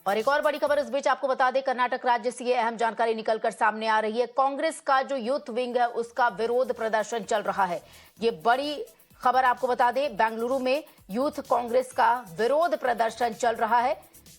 और एक और बड़ी खबर इस बीच आपको बता दें, कर्नाटक राज्य से ये अहम जानकारी निकलकर सामने आ रही है। कांग्रेस का जो यूथ विंग है उसका विरोध प्रदर्शन चल रहा है। ये बड़ी खबर आपको बता दें, बेंगलुरु में यूथ कांग्रेस का विरोध प्रदर्शन चल रहा है।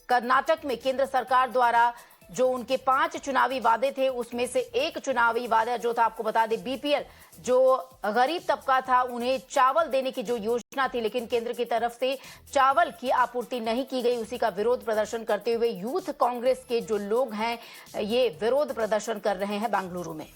कर्नाटक में केंद्र सरकार द्वारा जो उनके 5 चुनावी वादे थे उसमें से एक चुनावी वादा जो था, आपको बता दें, बीपीएल जो गरीब तबका था उन्हें चावल देने की जो योजना थी, लेकिन केंद्र की तरफ से चावल की आपूर्ति नहीं की गई। उसी का विरोध प्रदर्शन करते हुए यूथ कांग्रेस के जो लोग हैं ये विरोध प्रदर्शन कर रहे हैं बेंगलुरु में।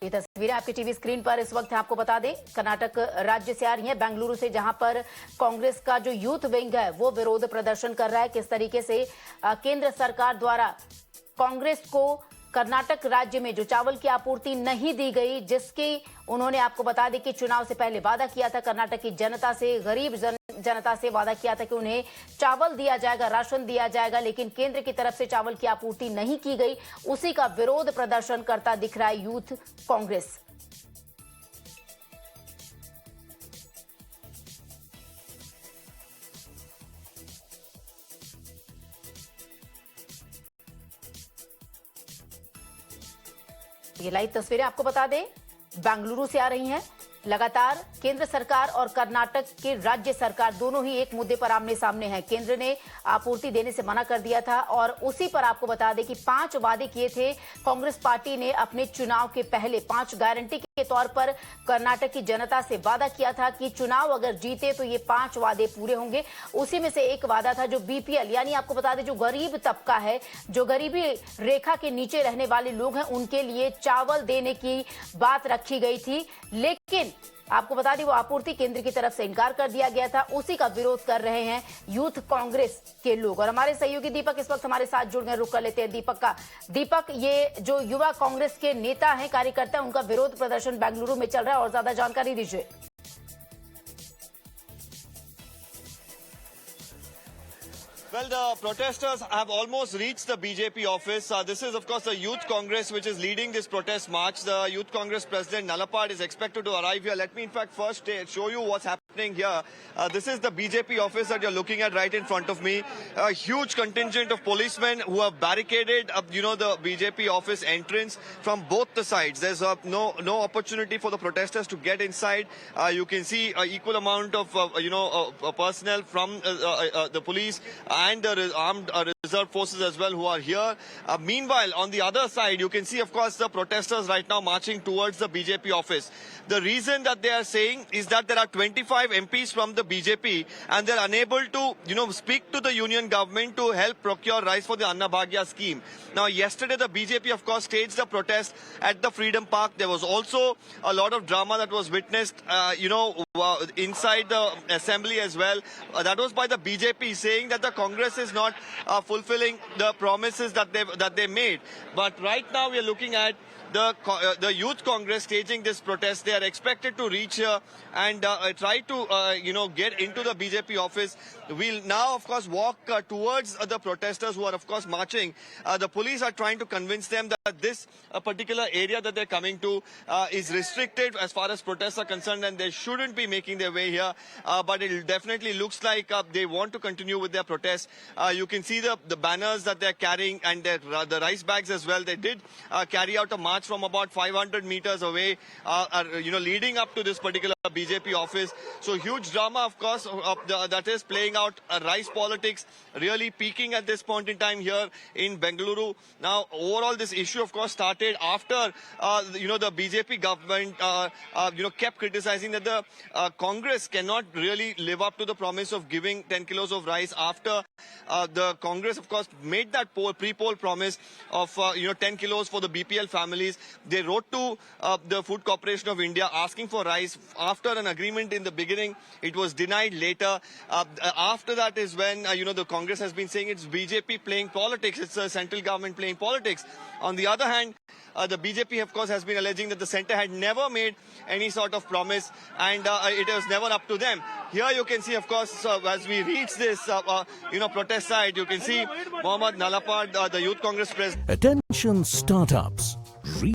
ये तस्वीरें आपकी टीवी स्क्रीन पर इस वक्त आपको बता दें, कर्नाटक राज्य से आ रही हैं, बेंगलुरु से, जहां पर कांग्रेस का जो यूथ विंग है वो विरोध प्रदर्शन कर रहा है। किस तरीके से केंद्र सरकार द्वारा कांग्रेस को कर्नाटक राज्य में जो चावल की आपूर्ति नहीं दी गई, जिसकी उन्होंने, आपको बता दें कि चुनाव से पहले वादा किया था कर्नाटक की जनता से, गरीब जनता से वादा किया था कि उन्हें चावल दिया जाएगा, राशन दिया जाएगा, लेकिन केंद्र की तरफ से चावल की आपूर्ति नहीं की गई। उसी का विरोध प्रदर्शन करता दिख रहा है यूथ कांग्रेस। ये लाइव तस्वीरें आपको बता दें बेंगलुरु से आ रही हैं। लगातार केंद्र सरकार और कर्नाटक के राज्य सरकार दोनों ही एक मुद्दे पर आमने सामने हैं। केंद्र ने आपूर्ति देने से मना कर दिया था और उसी पर आपको बता दें कि 5 वादे किए थे कांग्रेस पार्टी ने अपने चुनाव के पहले। 5 गारंटी के तौर पर कर्नाटक की जनता से वादा किया था कि चुनाव अगर जीते तो ये 5 वादे पूरे होंगे। उसी में से एक वादा था जो बीपीएल, यानी आपको बता दें जो गरीब तबका है, जो गरीबी रेखा के नीचे रहने वाले लोग हैं, उनके लिए चावल देने की बात रखी गई थी। लेकिन आपको बता दें वो आपूर्ति केंद्र की तरफ से इनकार कर दिया गया था। उसी का विरोध कर रहे हैं यूथ कांग्रेस के लोग। और हमारे सहयोगी दीपक इस वक्त हमारे साथ जुड़ गए, रुक कर लेते हैं दीपक, ये जो युवा कांग्रेस के नेता हैं, कार्यकर्ता हैं, उनका विरोध प्रदर्शन बेंगलुरु में चल रहा है और ज्यादा जानकारी दीजिए। Well, the protesters have almost reached the BJP office. This is, of course, the Youth Congress which is leading this protest march. The Youth Congress President Nalapad is expected to arrive here. Let me, in fact, first show you what's happening here. This is the BJP office that you're looking at right in front of me. A huge contingent of policemen who have barricaded, the BJP office entrance from both the sides. There's no opportunity for the protesters to get inside. You can see an equal amount of, personnel from the police and the armed reserve forces as well who are here. Meanwhile, on the other side, you can see, of course, the protesters right now marching towards the BJP office. The reason that they are saying is that there are 25 MPs from the BJP and they're unable to, speak to the union government to help procure rice for the Annabhagya scheme. Now, yesterday, the BJP, of course, staged a protest at the Freedom Park. There was also a lot of drama that was witnessed, inside the assembly as well. That was by the BJP saying that the Congress is not fulfilling the promises that they made. But right now we are looking at the Youth Congress staging this protest. They are expected to reach here and try to, get into the BJP office. We'll now, of course, walk towards the protesters who are, of course, marching. The police are trying to convince them that this particular area that they're coming to is restricted as far as protests are concerned and they shouldn't be making their way here. But it definitely looks like they want to continue with their protest. You can see the banners that they're carrying and the rice bags as well. They did carry out a march from about 500 meters away, leading up to this particular BJP office. So huge drama, of course, that is playing out. Rice politics really peaking at this point in time here in Bengaluru. Now, overall, this issue, of course, started after, the BJP government, kept criticizing that the Congress cannot really live up to the promise of giving 10 kilos of rice after the Congress, of course, made that pre-poll promise of, 10 kilos for the BPL families. They wrote to the Food Corporation of India asking for rice. After an agreement in the beginning, it was denied later. After that is when, the Congress has been saying it's BJP playing politics. It's the central government playing politics. On the other hand, the BJP, of course, has been alleging that the centre had never made any sort of promise and it was never up to them. Here you can see, of course, as we reach this, protest site, you can see Mohammad Nalapad, the Youth Congress president. Attention startups.